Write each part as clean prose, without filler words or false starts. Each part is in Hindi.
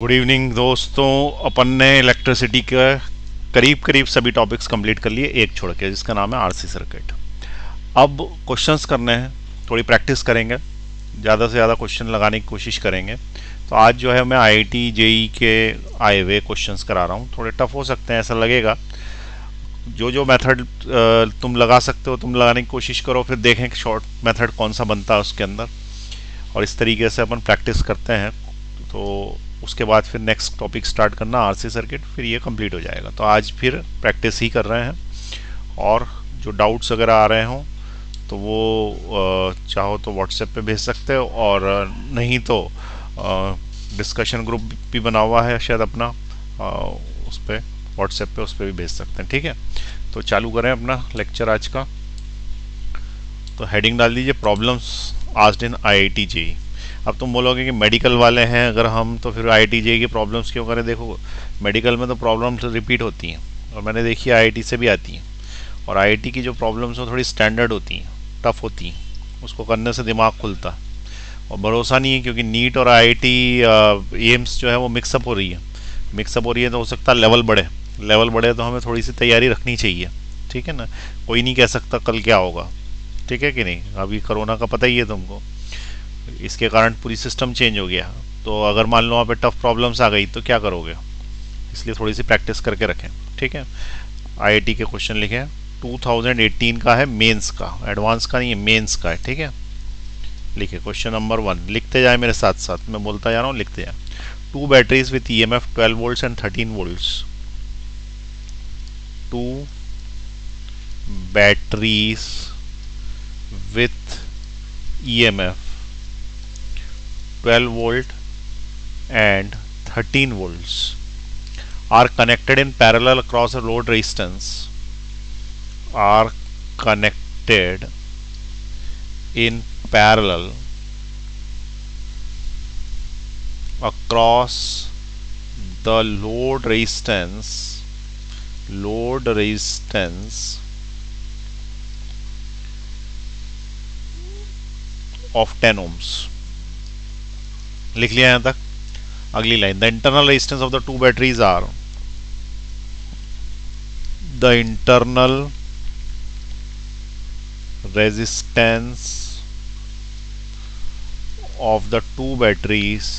गुड इवनिंग दोस्तों। अपन ने इलेक्ट्रिसिटी के करीब करीब सभी टॉपिक्स कंप्लीट कर लिए एक छोड़ के, जिसका नाम है आरसी सर्किट। अब क्वेश्चंस करने हैं, थोड़ी प्रैक्टिस करेंगे, ज़्यादा से ज़्यादा क्वेश्चन लगाने की कोशिश करेंगे। तो आज जो है मैं आईआईटी जेई के आए हुए क्वेश्चंस करा रहा हूँ। थोड़े टफ हो सकते हैं ऐसा लगेगा। जो जो मेथड तुम लगा सकते हो तुम लगाने की कोशिश करो, फिर देखें कि शॉर्ट मेथड कौन सा बनता है उसके अंदर, और इस तरीके से अपन प्रैक्टिस करते हैं। तो उसके बाद फिर नेक्स्ट टॉपिक स्टार्ट करना आरसी सर्किट, फिर ये कंप्लीट हो जाएगा। तो आज फिर प्रैक्टिस ही कर रहे हैं, और जो डाउट्स वगैरह आ रहे हों तो वो चाहो तो व्हाट्सएप पे भेज सकते हो, और नहीं तो डिस्कशन ग्रुप भी बना हुआ है शायद अपना, उस पर व्हाट्सएप पे उस पर भी भेज सकते हैं। ठीक है, तो चालू करें अपना लेक्चर आज का। तो हेडिंग डाल दीजिए problems asked in IIT JEE. अब तुम बोलोगे कि मेडिकल वाले हैं अगर हम, तो फिर आईआईटी जेईई की प्रॉब्लम्स क्यों करें। देखो, मेडिकल में तो प्रॉब्लम्स रिपीट होती हैं, और मैंने देखी आईआईटी से भी आती हैं। और आईआईटी की जो प्रॉब्लम्स हैं थोड़ी स्टैंडर्ड होती हैं, टफ होती हैं, उसको करने से दिमाग खुलता है। और भरोसा नहीं है, क्योंकि नीट और आईआईटी एम्स जो है वो मिक्सअप हो रही है। मिक्सअप हो रही है तो हो सकता है लेवल बढ़े। लेवल बढ़े तो हमें थोड़ी सी तैयारी रखनी चाहिए। ठीक है ना, कोई नहीं कह सकता कल क्या होगा। ठीक है कि नहीं, अभी कोरोना का पता ही है तुमको, इसके कारण पूरी सिस्टम चेंज हो गया। तो अगर मान लो वहाँ पे टफ प्रॉब्लम्स आ गई तो क्या करोगे। इसलिए थोड़ी सी प्रैक्टिस करके रखें। ठीक है, आईआईटी के क्वेश्चन लिखे 2018 का है, मेंस का, एडवांस का नहीं है, मेंस का है। ठीक है, लिखे क्वेश्चन नंबर 1, लिखते जाए मेरे साथ साथ, मैं बोलता जा रहा हूँ, लिखते जाए। Two batteries with EMF 12 volts and 13 volts. Two batteries with EMF 12 volt and 13 volts are connected in parallel across a load resistance, are connected in parallel across the load resistance of 10 ohms। लिख लिया यहां तक। अगली line, the internal resistance of the two batteries are, the internal resistance of the two batteries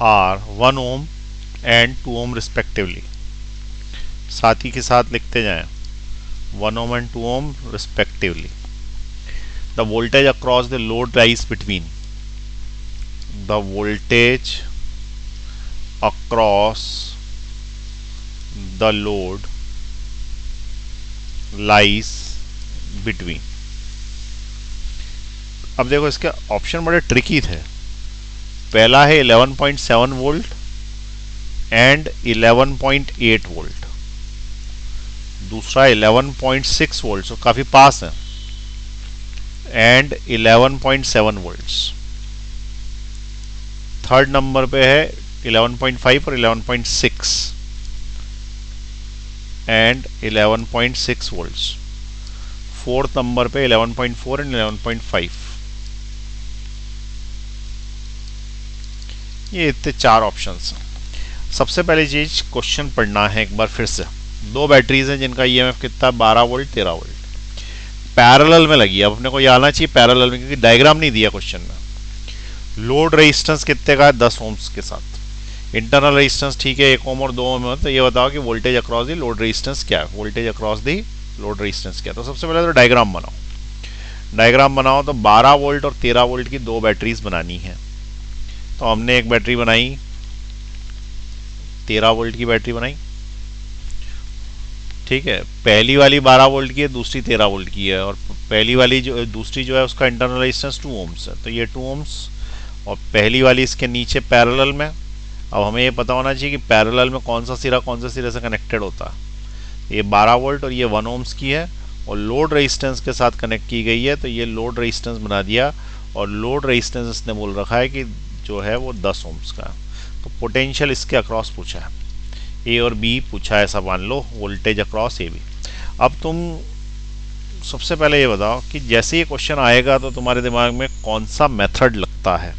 are 1 ohm and 2 ohm respectively। साथ ही के साथ लिखते जाएं 1 ohm and 2 ohm respectively। The voltage across the load lies between, the voltage across the load lies between। अब देखो, इसके ऑप्शन बड़े ट्रिकी थे। पहला है 11.7 वोल्ट एंड 11.8 वोल्ट, दूसरा 11.6 वोल्ट, तो काफी पास है, एंड 11.7 वोल्ट्स। थर्ड नंबर पे है 11.5 और 11.6 एंड 11.6 वोल्ट्स। फोर्थ नंबर पे 11.4 एंड 11.5। ये इतने 4 ऑप्शंस हैं। सबसे पहले चीज क्वेश्चन पढ़ना है एक बार फिर से। दो बैटरीज हैं जिनका ईएमएफ कितना, 12 वोल्ट 13 वोल्ट, पैरेलल में लगी है। अब अपने को ये आना चाहिए पैरेलल में, क्योंकि डायग्राम नहीं दिया क्वेश्चन में। लोड रेजिस्टेंस कितने का है, 10 ओम्स के साथ। इंटरनल रेजिस्टेंस ठीक है 1 ओम और 2 ओम है। तो ये बताओ कि voltage across the load resistance क्या है, voltage across the load resistance क्या है। तो सबसे पहले तो डायग्राम बनाओ। डायग्राम बनाओ तो 12 वोल्ट और 13 वोल्ट की दो बैटरीज बनानी है। तो हमने एक बैटरी बनाई, 13 वोल्ट की बैटरी बनाई। ठीक है, पहली वाली 12 वोल्ट की है, दूसरी 13 वोल्ट की है, और पहली वाली जो दूसरी जो है उसका इंटरनल रेजिस्टेंस 2 ओम्स है। तो ये 2 ओम्स, और पहली वाली इसके नीचे पैरेलल में। अब हमें ये पता होना चाहिए कि पैरेलल में कौन सा सिरा कौन सा सिरे से कनेक्टेड होता है। ये 12 वोल्ट और ये 1 ओम्स की है, और लोड रेजिस्टेंस के साथ कनेक्ट की गई है। तो ये लोड रेजिस्टेंस बना दिया, और लोड रेजिस्टेंस इसने बोल रखा है कि जो है वो 10 ओम्स का। तो पोटेंशियल इसके अक्रॉस पूछा है, ए और बी पूछा है, ऐसा मान लो, वोल्टेज अक्रॉस ए बी। अब तुम सबसे पहले ये बताओ कि जैसे ये क्वेश्चन आएगा तो तुम्हारे दिमाग में कौन सा मेथड लगता है।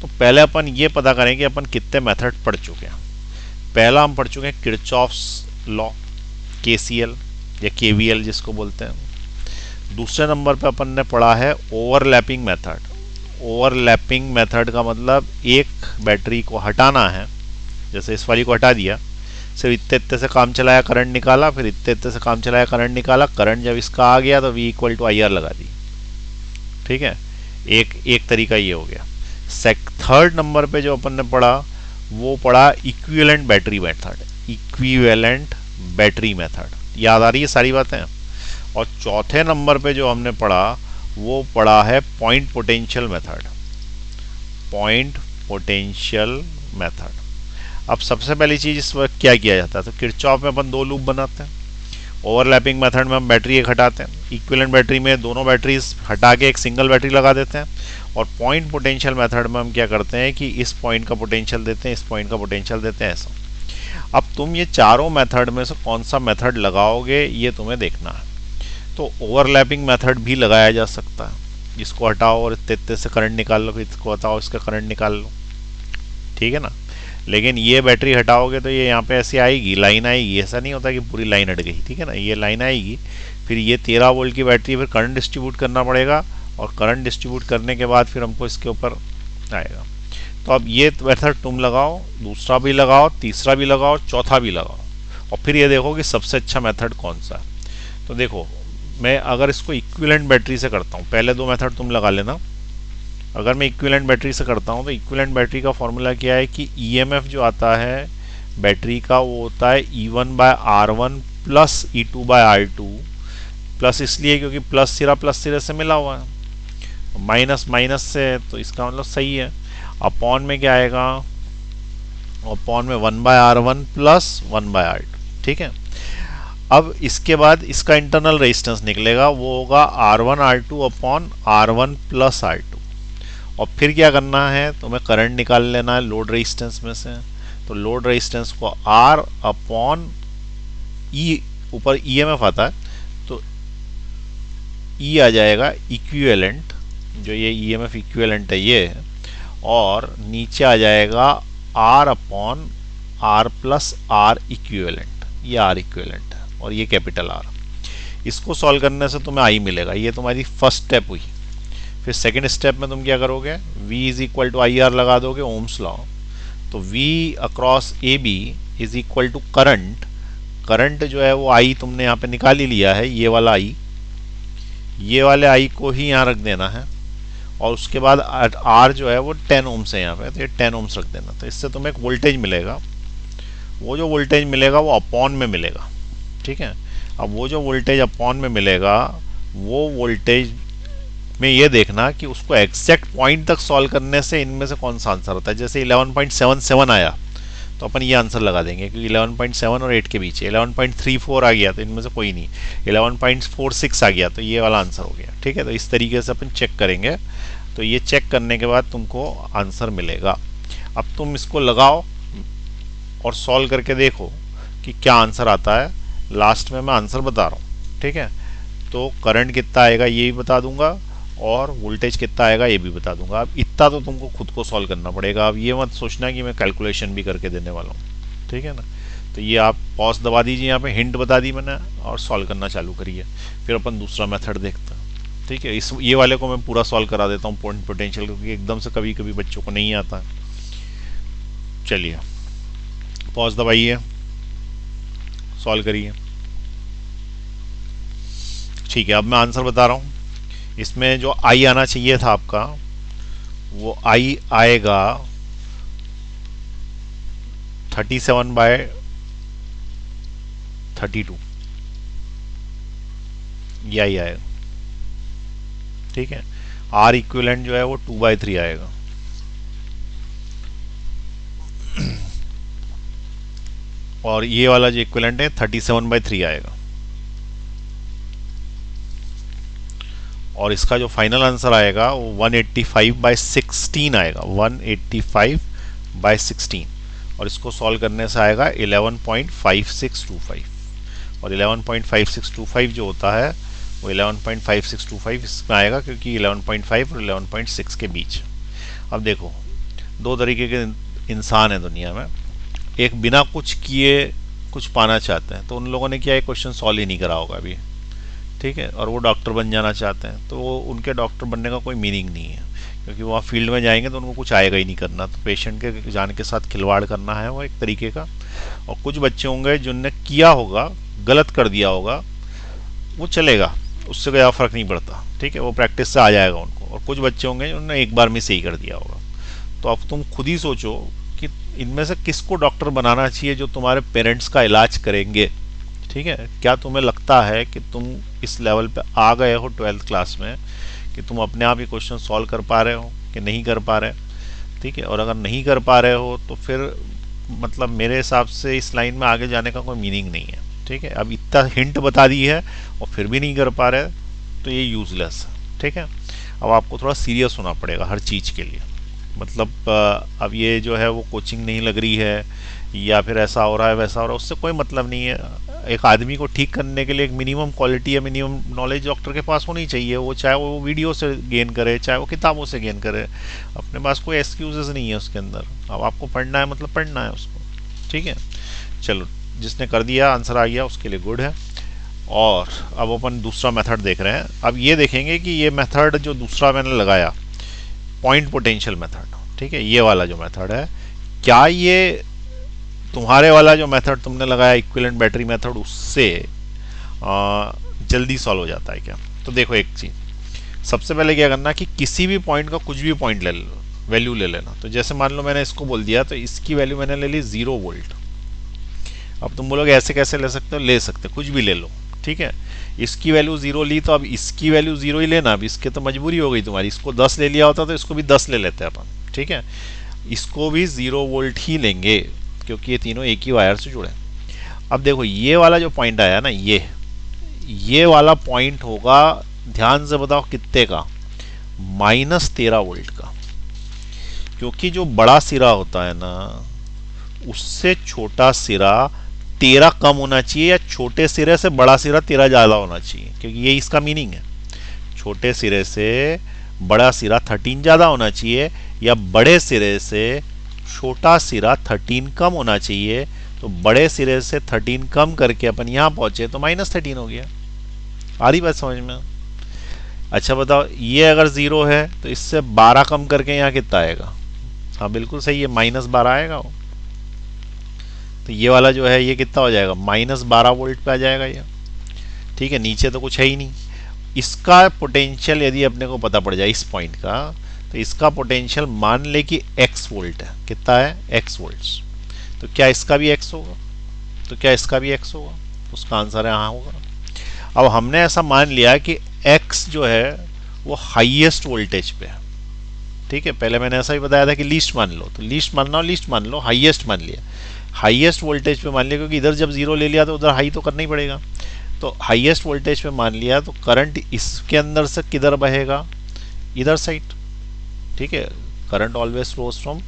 तो पहले अपन ये पता करें कि अपन कितने मेथड पढ़ चुके हैं। पहला हम पढ़ चुके हैं किरचॉफ्स लॉ, केसीएल या केवीएल जिसको बोलते हैं। दूसरे नंबर पे अपन ने पढ़ा है ओवरलैपिंग मेथड। ओवरलैपिंग मेथड का मतलब एक बैटरी को हटाना है, जैसे इस वाली को हटा दिया, सिर्फ इतने इतने से काम चलाया, करंट निकाला, फिर इतने इतने से काम चलाया, करंट निकाला, करंट जब इसका आ गया तो V equal to I R लगा दी। ठीक है, एक तरीका ये हो गया। थर्ड नंबर पे जो अपन ने पढ़ा वो पढ़ा equivalent battery method. Equivalent battery method याद आ रही है सारी बातें। और चौथे नंबर पे जो हमने पढ़ा वो पढ़ा है point potential method. Point potential method. अब सबसे पहली चीज इस वक्त क्या किया जाता है, तो किरचॉफ में अपन दो लूप बनाते हैं। ओवरलैपिंग मेथड में हम बैटरी एक हटाते हैं, इक्विवेलेंट बैटरी में दोनों बैटरीज हटा के एक सिंगल बैटरी लगा देते हैं। और पॉइंट पोटेंशियल मेथड में हम क्या करते हैं कि इस पॉइंट का पोटेंशियल देते हैं, इस पॉइंट का पोटेंशियल देते हैं, ऐसा। अब तुम ये चारों मेथड में से कौन सा मेथड लगाओगे ये तुम्हें देखना है। तो ओवरलैपिंग मेथड भी लगाया जा सकता है, इसको हटाओ और इतने से करंट निकाल लो, फिर इसको हटाओ इसका करंट निकाल लो, ठीक है ना। लेकिन ये बैटरी हटाओगे तो ये यहाँ पे ऐसी आएगी, लाइन आएगी, ऐसा नहीं होता कि पूरी लाइन हट गई, ठीक है ना। ये लाइन आएगी, फिर ये 13 वोल्ट की बैटरी, फिर करंट डिस्ट्रीब्यूट करना पड़ेगा, और करंट डिस्ट्रीब्यूट करने के बाद फिर हमको इसके ऊपर आएगा। तो अब ये मेथड तुम लगाओ, दूसरा भी लगाओ, तीसरा भी लगाओ, चौथा भी लगाओ, और फिर ये देखो कि सबसे अच्छा मेथड कौन सा है। तो देखो, मैं अगर इसको इक्विवेलेंट बैटरी से करता हूँ, पहले दो मेथड तुम लगा लेना। अगर मैं इक्विवेलेंट बैटरी से करता हूँ तो इक्विवेलेंट बैटरी का फॉर्मूला क्या है कि ईएमएफ जो आता है बैटरी का वो होता है E1/R1 प्लस E2/R2, प्लस इसलिए क्योंकि प्लस सिरे से मिला हुआ है, माइनस माइनस से, तो इसका मतलब सही है। अपॉन में क्या आएगा, अपॉन में 1/R1 प्लस 1/R2, ठीक है। अब इसके बाद इसका इंटरनल रेजिस्टेंस निकलेगा, वो होगा R1R2 upon R1 plus R2। और फिर क्या करना है, तो मैं करंट निकाल लेना है लोड रेजिस्टेंस में से। तो लोड रेजिस्टेंस को R अपॉन E, ऊपर ईएमएफ आता है तो E आ जाएगा इक्विवेलेंट, जो ये ईएमएफ इक्विवेलेंट है ये, और नीचे आ जाएगा R upon R plus R equivalent, ये R इक्विवेलेंट है और ये कैपिटल R। इसको सॉल्व करने से तुम्हें I मिलेगा, ये तुम्हारी फर्स्ट स्टेप हुई। फिर सेकंड स्टेप में तुम क्या करोगे, V is equal to I R लगा दोगे, ओम्स लॉ। तो V across A B is equal to current, current जो है वो I तुमने यहाँ पे निकाल ही लिया है, ये वाला I, ये वाले I को ही यहाँ रख देना है, और उसके बाद R जो है वो 10 ओम्स है यहाँ पे, तो ये 10 ओम्स रख देना। तो इससे तुम्हें एक वोल्टेज मिलेगा, वो जो वोल्टेज मिलेगा वो अपॉन में मिलेगा, ठीक है। अब वो जो वोल्टेज अपॉन में मिलेगा, वो वोल्टेज में ये देखना कि उसको एग्जैक्ट पॉइंट तक सॉल्व करने से इनमें से कौन सा आंसर होता है। जैसे 11.77 आया तो अपन ये आंसर लगा देंगे, क्योंकि 11.7 और 8 के बीच है। 11.34 आ गया तो इनमें से कोई नहीं। 11.46 आ गया तो ये वाला आंसर हो गया, ठीक है। तो इस तरीके से अपन चेक करेंगे, तो ये चेक करने के बाद तुमको आंसर मिलेगा। अब तुम इसको लगाओ और सॉल्व करके देखो कि क्या आंसर आता है। लास्ट में मैं आंसर बता रहा हूँ, ठीक है। तो करंट कितना आएगा ये भी बता दूंगा, और वोल्टेज कितना आएगा ये भी बता दूंगा। अब इतना तो तुमको खुद को सॉल्व करना पड़ेगा। अब ये मत सोचना कि मैं कैलकुलेशन भी करके देने वाला हूँ, ठीक है ना। तो ये आप पॉज दबा दीजिए, यहाँ पे हिंट बता दी मैंने, और सॉल्व करना चालू करिए। फिर अपन दूसरा मेथड देखते हैं, ठीक है। इस ये वाले को मैं पूरा सॉल्व करा देता हूँ, पॉइंट पोटेंशियल, क्योंकि एकदम से कभी कभी बच्चों को नहीं आता। चलिए पॉज दबाइए, सॉल्व करिए, ठीक है। अब मैं आंसर बता रहा हूँ। इसमें जो I आना चाहिए था आपका, वो I आएगा 37/32, ये I आएगा, ठीक है। R इक्विवेलेंट जो है वो 2/3 आएगा, और ये वाला जो इक्विवेलेंट है 37/3 आएगा, और इसका जो फाइनल आंसर आएगा वो 185/16 आएगा, 185/16, और इसको सॉल्व करने से आएगा 11.5625। और 11.5625 जो होता है वो 11.5625 इसमें आएगा, क्योंकि 11.5 और 11.6 के बीच। अब देखो, दो तरीके के इंसान है दुनिया में। एक बिना कुछ किए कुछ पाना चाहते हैं, तो उन लोगों ने क्या ये क्वेश्चन सॉल्व ही नहीं करा होगा अभी, ठीक है, और वो डॉक्टर बन जाना चाहते हैं, तो वो उनके डॉक्टर बनने का कोई मीनिंग नहीं है, क्योंकि वो फील्ड में जाएंगे तो उनको कुछ आएगा ही नहीं करना। तो पेशेंट के जान के साथ खिलवाड़ करना है वो एक तरीके का। और कुछ बच्चे होंगे जिनने किया होगा, गलत कर दिया होगा, वो चलेगा, उससे कोई फर्क नहीं पड़ता, ठीक है, वो प्रैक्टिस से आ जाएगा उनको। और कुछ बच्चे होंगे जिन्होंने एक बार में सही कर दिया होगा। तो अब तुम खुद ही सोचो कि इनमें से किसको डॉक्टर बनाना चाहिए जो तुम्हारे पेरेंट्स का इलाज करेंगे, ठीक है। क्या तुम्हें लगता है कि तुम इस लेवल पे आ गए हो 12th क्लास में कि तुम अपने आप ही क्वेश्चन सॉल्व कर पा रहे हो कि नहीं कर पा रहे, ठीक है। और अगर नहीं कर पा रहे हो तो फिर मतलब मेरे हिसाब से इस लाइन में आगे जाने का कोई मीनिंग नहीं है, ठीक है। अब इतना हिंट बता दी है और फिर भी नहीं कर पा रहे तो ये यूजलेस है, ठीक है। अब आपको थोड़ा सीरियस होना पड़ेगा हर चीज़ के लिए। मतलब अब ये जो है वो कोचिंग नहीं लग रही है या फिर ऐसा हो रहा है वैसा हो रहा है, उससे कोई मतलब नहीं है। एक आदमी को ठीक करने के लिए एक मिनिमम क्वालिटी या मिनिमम नॉलेज डॉक्टर के पास होनी चाहिए। वो चाहे वो वीडियो से गेन करे, चाहे वो किताबों से गेन करे, अपने पास कोई एक्सक्यूजेस नहीं है उसके अंदर। अब आपको पढ़ना है मतलब पढ़ना है उसको, ठीक है। चलो, जिसने कर दिया आंसर आ गया उसके लिए गुड है। और अब अपन दूसरा मेथड देख रहे हैं। अब ये देखेंगे कि ये मेथड जो दूसरा मैंने लगाया, पॉइंट पोटेंशियल मेथड, ठीक है, ये वाला जो मेथड है, क्या ये तुम्हारे वाला जो मेथड तुमने लगाया इक्विवेलेंट बैटरी मेथड उससे जल्दी सॉल्व हो जाता है क्या? तो देखो एक चीज, सबसे पहले क्या करना कि किसी भी पॉइंट का कुछ भी पॉइंट ले लो, वैल्यू ले लेना। तो जैसे मान लो मैंने इसको बोल दिया, तो इसकी वैल्यू मैंने ले ली 0 वोल्ट। अब तुम बोलोगे ऐसे कैसे ले सकते हो? ले सकते, कुछ भी ले लो, ठीक है। इसकी वैल्यू 0 ली तो अब इसकी वैल्यू 0 ही लेना। अब इसके तो मजबूरी हो गई तुम्हारी, इसको 10 ले लिया होता तो इसको भी 10 ले लेते हैं अपन, ठीक है। इसको भी 0 वोल्ट ही लेंगे क्योंकि ये तीनों एक ही वायर से जुड़े। अब देखो ये वाला जो पॉइंट आया ना, ये वाला पॉइंट होगा, ध्यान से बताओ कितने का? -13 वोल्ट का। क्योंकि जो बड़ा सिरा होता है ना, उससे छोटा सिरा 13 कम होना चाहिए, या छोटे सिरे से बड़ा सिरा 13 ज्यादा होना चाहिए, क्योंकि ये इसका मीनिंग है। छोटे सिरे से बड़ा सिरा 13 ज्यादा होना चाहिए, या बड़े सिरे से छोटा सिरा 13 कम होना चाहिए। तो बड़े सिरे से 13 कम करके अपन यहां पहुंचे तो -13 हो गया। आ रही बात समझ में? अच्छा बताओ, ये अगर 0 है तो इससे 12 कम करके यहाँ कितना आएगा? हाँ बिल्कुल सही है, -12 आएगा वो। तो ये वाला जो है ये कितना हो जाएगा? -12 वोल्ट पे आ जाएगा ये, ठीक है। नीचे तो कुछ है ही नहीं। इसका पोटेंशियल यदि अपने को पता पड़ जाए इस पॉइंट का, तो इसका पोटेंशियल मान ले कि x वोल्ट है। कितना है? x volts. तो क्या इसका भी x होगा? तो क्या इसका भी x होगा? उसका आंसर है हाँ होगा। अब हमने ऐसा मान लिया कि x जो है वो हाईएस्ट वोल्टेज पे है, ठीक है। पहले मैंने ऐसा ही बताया था कि लीस्ट मान लो, तो लीस्ट मानना लीस्ट मान लो, हाईएस्ट मान लिया, हाईएस्ट वोल्टेज पे मान लिया, क्योंकि इधर जब 0 ले लिया तो उधर हाई तो करना ही पड़ेगा। तो हाईएस्ट वोल्टेज पे मान लिया, तो करंट इसके अंदर से किधर बहेगा? इधर साइड, ठीक है। Current always flows from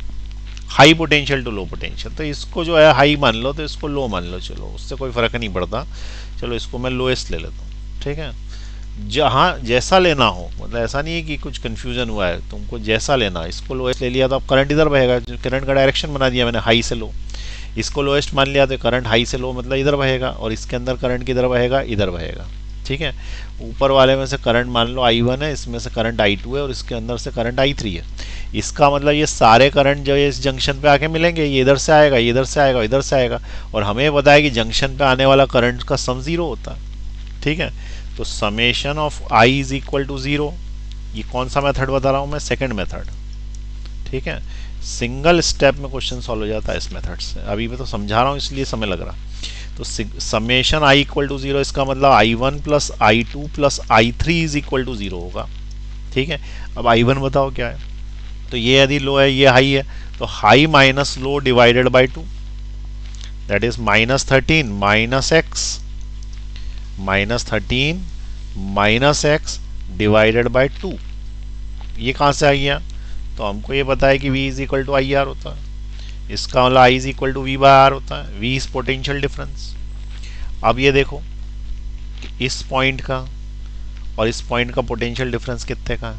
high potential to low potential. तो इसको जो है हाई मान लो, तो इसको लो मान लो, चलो उससे कोई फर्क नहीं पड़ता। चलो इसको मैं लोएस्ट ले लेता हूँ, ठीक है। जहाँ जैसा लेना हो, मतलब ऐसा नहीं है कि कुछ कंफ्यूजन हुआ है, तुमको जैसा लेना। इसको लोएस्ट ले लिया तो अब करंट इधर बहेगा, करंट का डायरेक्शन बना दिया मैंने हाई से लो। इसको लोएस्ट मान लिया तो करंट हाई से लो मतलब इधर बहेगा, और इसके अंदर करंट किधर बहेगा? इधर बहेगा, ठीक है। ऊपर वाले में से करंट मान लो I1 है, इसमें से करंट I2 है, और इसके अंदर से करंट I3 है। इसका मतलब ये सारे करंट जो है इस जंक्शन पे आके मिलेंगे, ये इधर से आएगा, ये इधर से आएगा, इधर से आएगा। और हमें पता है कि जंक्शन पे आने वाला करंट का सम 0 होता है, ठीक है। तो summation of I is equal to 0। ये कौन सा मेथड बता रहा हूँ मैं? सेकेंड मेथड, ठीक है। सिंगल स्टेप में क्वेश्चन सॉल्व हो जाता है इस मेथड से। अभी मैं तो समझा रहा हूँ इसलिए समय लग रहा। तो समेशन I इक्वल टू 0, इसका मतलब I1 plus I2 plus I3 is equal to 0 होगा, ठीक है। अब I1 बताओ क्या है? तो ये यदि लो है, ये हाई है, तो high minus low divided by 2, that is -13 minus x, -13 minus x divided by 2। ये कहाँ से आ गया? तो हमको ये पता है कि V is equal to I R होता है। इसका मतलब I is equal to V by R होता है। V is potential difference. अब ये देखो इस पॉइंट का और इस पॉइंट का पोटेंशियल डिफरेंस कितने का है,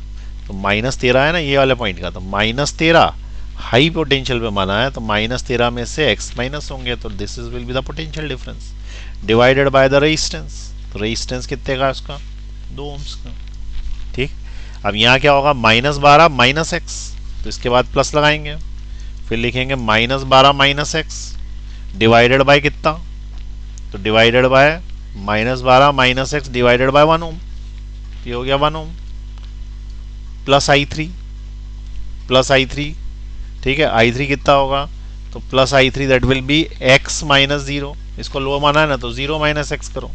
तो -13 है ना ये वाले पॉइंट का, तो -13 हाई पोटेंशियल पे माना है, तो -13 में से x माइनस होंगे, तो this is will be the potential difference divided by the resistance. तो रेजिस्टेंस कितने का उसका 2 ओम्स का। ठीक, अब यहाँ क्या होगा -12 माइनस एक्स, तो इसके बाद प्लस लगाएंगे, फिर लिखेंगे -12 माइनस एक्स डिवाइडेड बाय कितना, तो divided by -12 minus x divided by 1 ओम, ये हो गया 1 ओम, प्लस I3, ठीक है I3 कितना होगा, तो plus I3 that will be x minus 0, इसको लो माना है ना तो 0 माइनस एक्स करो,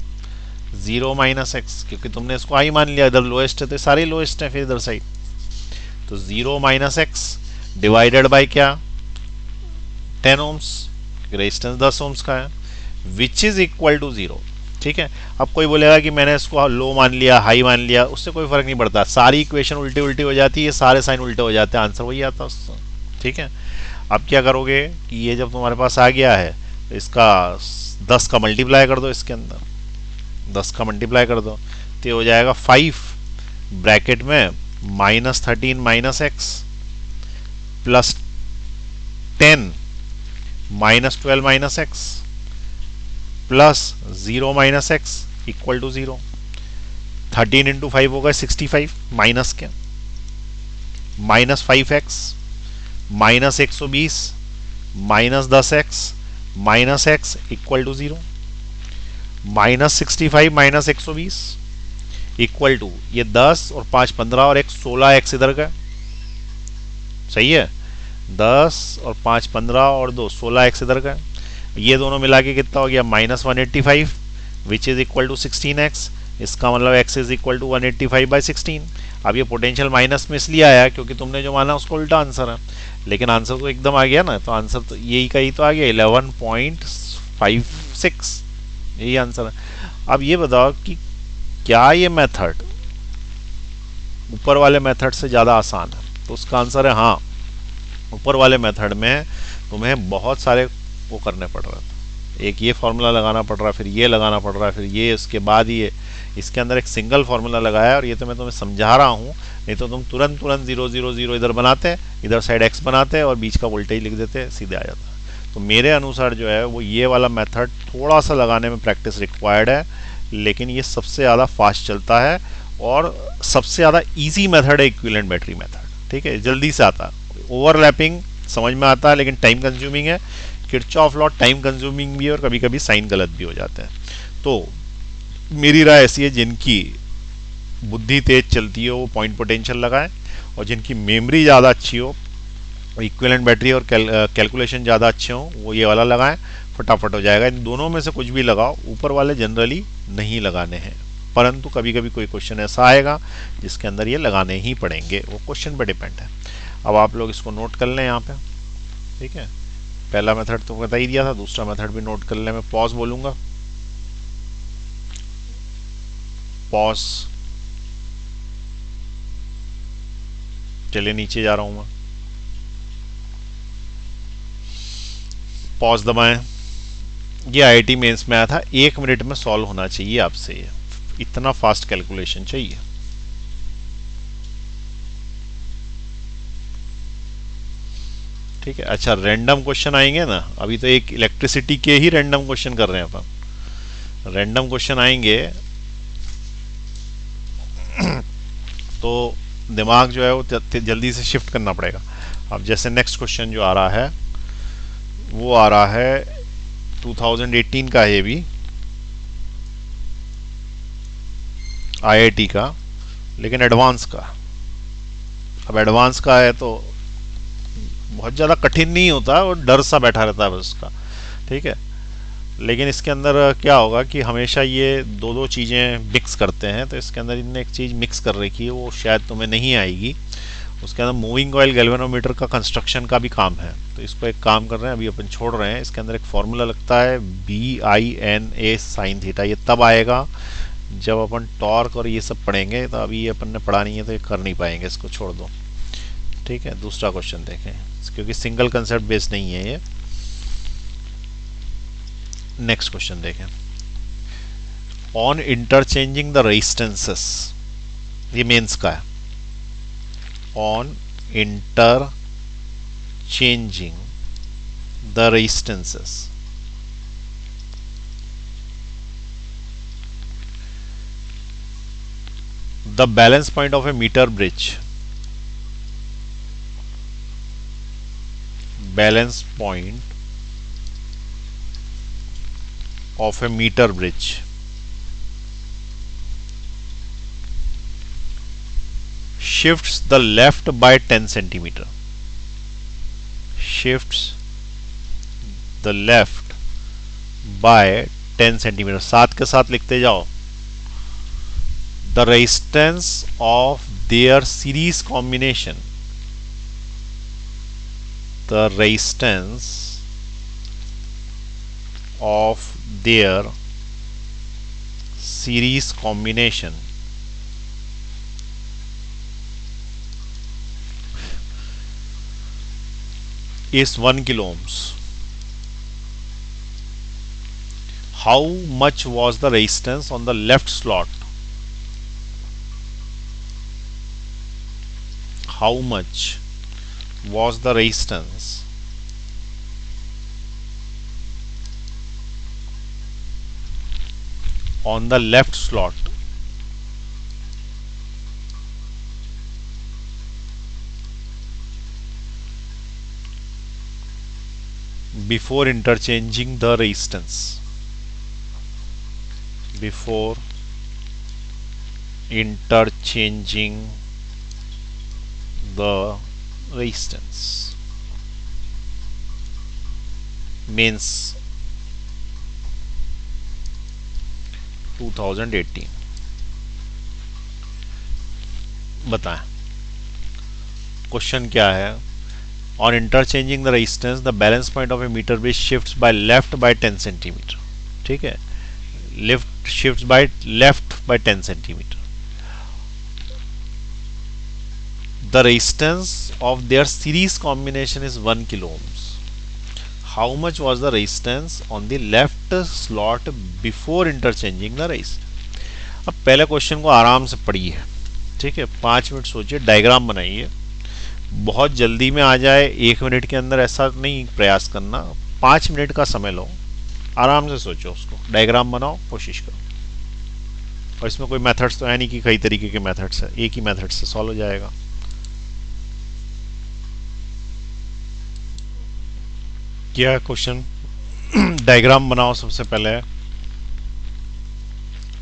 0 माइनस एक्स, क्योंकि तुमने इसको आई मान लिया, इधर लोएस्ट है तो सारे लोएस्ट है फिर इधर साइड, तो 0 माइनस एक्स डिवाइडेड बाय क्या 10 ओम्स, रेजिस्टेंस 10 ओम्स का है, विच इज इक्वल टू 0। ठीक है, अब कोई बोलेगा कि मैंने इसको लो मान लिया हाई मान लिया, उससे कोई फर्क नहीं पड़ता, सारी इक्वेशन उल्टी उल्टी हो जाती है, सारे साइन उल्टे हो जाते हैं, आंसर वही आता है उससे। ठीक है, अब क्या करोगे कि ये जब तुम्हारे पास आ गया है तो इसका 10 का मल्टीप्लाई कर दो, इसके अंदर 10 का मल्टीप्लाई कर दो, तो ये हो जाएगा 5 ब्रैकेट में -13 minus x plus 10 -12 minus x plus 0 minus x equal to 0। 13 into 5 होगा 65 माइनस के -5x minus 120 minus 10x minus x equal to 0, -65 minus 120 equal to ये 10 और 5 15 और एक 16x इधर का, सही है, 10 और 5 15 और 2 16x इधर का, ये दोनों मिला के कितना हो गया -185 विच इज इक्वल टू 16x, इसका मतलब x इज इक्वल टू 185/16। अब ये पोटेंशियल माइनस में इसलिए आया क्योंकि तुमने जो माना उसको उल्टा आंसर है, लेकिन आंसर तो एकदम आ गया ना, तो आंसर तो यही का ही तो आ गया 11.56, यही आंसर है। अब ये बताओ कि क्या ये मेथड ऊपर वाले मेथड से ज़्यादा आसान है, तो उसका आंसर है हाँ। ऊपर वाले मेथड में तुम्हें बहुत सारे वो करने पड़ रहा था, एक ये फॉर्मूला लगाना पड़ रहा है, फिर ये लगाना पड़ रहा है, फिर ये इसके बाद ये, इसके अंदर एक सिंगल फार्मूला लगाया और ये तो मैं तुम्हें समझा रहा हूँ, नहीं तो तुम तुरंत 0 0 0 इधर बनाते, इधर साइड x बनाते और बीच का वोल्टेज लिख देते, सीधे आ जाता। तो मेरे अनुसार जो है वो ये वाला मेथड थोड़ा सा लगाने में प्रैक्टिस रिक्वायर्ड है, लेकिन ये सबसे ज़्यादा फास्ट चलता है और सबसे ज़्यादा ईजी मेथड है इक्विवेलेंट बैटरी मेथड। ठीक है, जल्दी से आता है, ओवरलैपिंग समझ में आता है लेकिन टाइम कंज्यूमिंग है, किरचॉफ लॉ टाइम कंज्यूमिंग भी है और कभी कभी साइन गलत भी हो जाते हैं। तो मेरी राय ऐसी है, जिनकी बुद्धि तेज चलती है वो पॉइंट पोटेंशियल लगाएं, और जिनकी मेमोरी ज़्यादा अच्छी हो, इक्विवेलेंट बैटरी और कैलकुलेशन ज़्यादा अच्छे हो, वो ये वाला लगाएं, फटाफट हो जाएगा। इन दोनों में से कुछ भी लगाओ, ऊपर वाले जनरली नहीं लगाने हैं, परंतु कभी कभी कोई क्वेश्चन ऐसा आएगा जिसके अंदर ये लगाने ही पड़ेंगे, वो क्वेश्चन पर डिपेंड है। अब आप लोग इसको नोट कर लें यहाँ पे, ठीक है, पहला मेथड तो बता ही दिया था, दूसरा मेथड भी नोट कर लें। मैं पॉज बोलूंगा, पॉज, चलिए नीचे जा रहा हूं मैं, पॉज दबाएं। ये IIT मेंस में आया था, 1 मिनट में सॉल्व होना चाहिए आपसे, ये इतना फास्ट कैलकुलेशन चाहिए। ठीक है, अच्छा रैंडम क्वेश्चन आएंगे ना, अभी तो एक इलेक्ट्रिसिटी के ही रैंडम क्वेश्चन कर रहे हैं अपन, रैंडम क्वेश्चन आएंगे तो दिमाग जो है वो जल्दी से शिफ्ट करना पड़ेगा। अब जैसे नेक्स्ट क्वेश्चन जो आ रहा है वो आ रहा है 2018 का है, भी IIT का, लेकिन एडवांस का। अब एडवांस का है तो बहुत ज़्यादा कठिन नहीं होता, और डर सा बैठा रहता है बस उसका। ठीक है, लेकिन इसके अंदर क्या होगा कि हमेशा ये दो चीज़ें मिक्स करते हैं, तो इसके अंदर इनने एक चीज़ मिक्स कर रखी है, वो शायद तुम्हें नहीं आएगी। उसके अंदर मूविंग कॉइल गैल्वेनोमीटर का कंस्ट्रक्शन का भी काम है, तो इसको एक काम कर रहे हैं, अभी अपन छोड़ रहे हैं। इसके अंदर एक फॉर्मूला लगता है BINA sin थीटा, ये तब आएगा जब अपन टॉर्क और ये सब पढ़ेंगे, तो अभी ये अपन ने पढ़ा नहीं है तो ये कर नहीं पाएंगे, इसको छोड़ दो। ठीक है, दूसरा क्वेश्चन देखें, क्योंकि सिंगल कंसेप्ट बेस्ड नहीं है ये। नेक्स्ट क्वेश्चन देखें, ऑन इंटरचेंजिंग द रेजिस्टेंसेस, ये मेंस का है। On interchanging the resistances, the balance point of a meter bridge, balance point of a meter bridge shifts the left by 10 centimeter, shifts the left by 10 centimeter, साथ के साथ लिखते जाओ। the resistance of their series combination, the resistance of their series combination is 1 kilo ohms. How much was the resistance on the left slot? How much was the resistance on the left slot? Before interchanging the resistance, before interchanging the resistance, means 2018। बताएं क्वेश्चन क्या है। On interchanging the resistance, the balance point of a meter bridge shifts by left by 10 centimeter, ठीक है, lift shifts by left by 10 centimeter. The resistance of their series combination is 1 kilo ohms. How much was the resistance on the left slot before interchanging the resistance? अब पहले क्वेश्चन को आराम से पढ़िए, ठीक है, 5 मिनट सोचिए, डायग्राम बनाइए। बहुत जल्दी में आ जाए 1 मिनट के अंदर ऐसा नहीं प्रयास करना, 5 मिनट का समय लो, आराम से सोचो, उसको डायग्राम बनाओ, कोशिश करो। और इसमें कोई मेथड्स तो है नहीं कि कई तरीके के मेथड्स है, एक ही मेथड से सॉल्व हो जाएगा। क्या क्वेश्चन डायग्राम बनाओ। सबसे पहले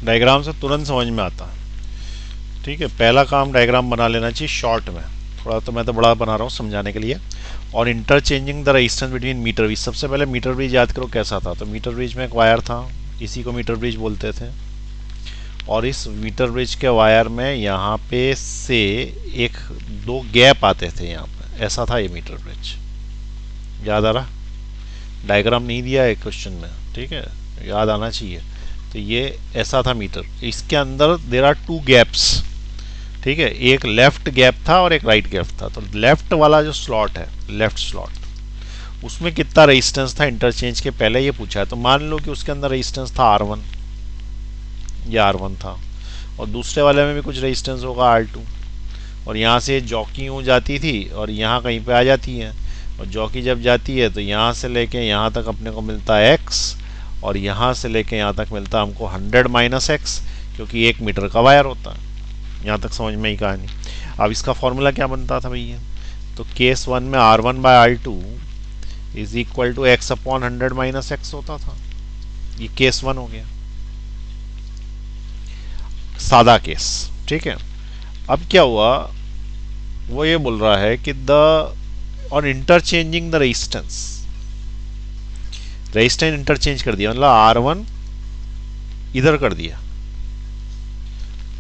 डायग्राम से तुरंत समझ में आता है, ठीक है, पहला काम डायग्राम बना लेना चाहिए शॉर्ट में, थोड़ा तो मैं तो बड़ा बना रहा हूँ समझाने के लिए। और interchanging the resistance between metre bridge, सबसे पहले मीटर ब्रिज याद करो कैसा था। तो मीटर ब्रिज में एक वायर था, इसी को मीटर ब्रिज बोलते थे, और इस मीटर ब्रिज के वायर में यहाँ पे से एक दो गैप आते थे, यहाँ पे ऐसा था ये मीटर ब्रिज, याद आ रहा। डायग्राम नहीं दिया है क्वेश्चन में, ठीक है, याद आना चाहिए। तो ये ऐसा था मीटर, इसके अंदर देयर आर 2 गैप्स, ठीक है, एक लेफ्ट गैप था और एक राइट गैप था। तो लेफ्ट वाला जो स्लॉट है, लेफ्ट स्लॉट, उसमें कितना रेजिस्टेंस था इंटरचेंज के पहले, ये पूछा है। तो मान लो कि उसके अंदर रेजिस्टेंस था R1, या R1 था, और दूसरे वाले में भी कुछ रेजिस्टेंस होगा R2, और यहाँ से जॉकी हो जाती थी और यहाँ कहीं पे आ जाती है, और जॉकी जब जाती है तो यहाँ से लेके यहाँ तक अपने को मिलता है x, और यहाँ से लेके यहाँ तक मिलता है हमको 100 माइनस x, क्योंकि 1 मीटर का वायर होता है। यहाँ तक समझ में ही कहानी। अब इसका फॉर्मूला क्या बनता था भैया, तो केस 1 में R1 by R2 is equal to x upon 100 minus x होता था। ये केस 1 हो गया, सादा केस, ठीक है। अब क्या हुआ, वो ये बोल रहा है कि द और interchanging the resistance, resistance interchange कर दिया, मतलब R1 इधर कर दिया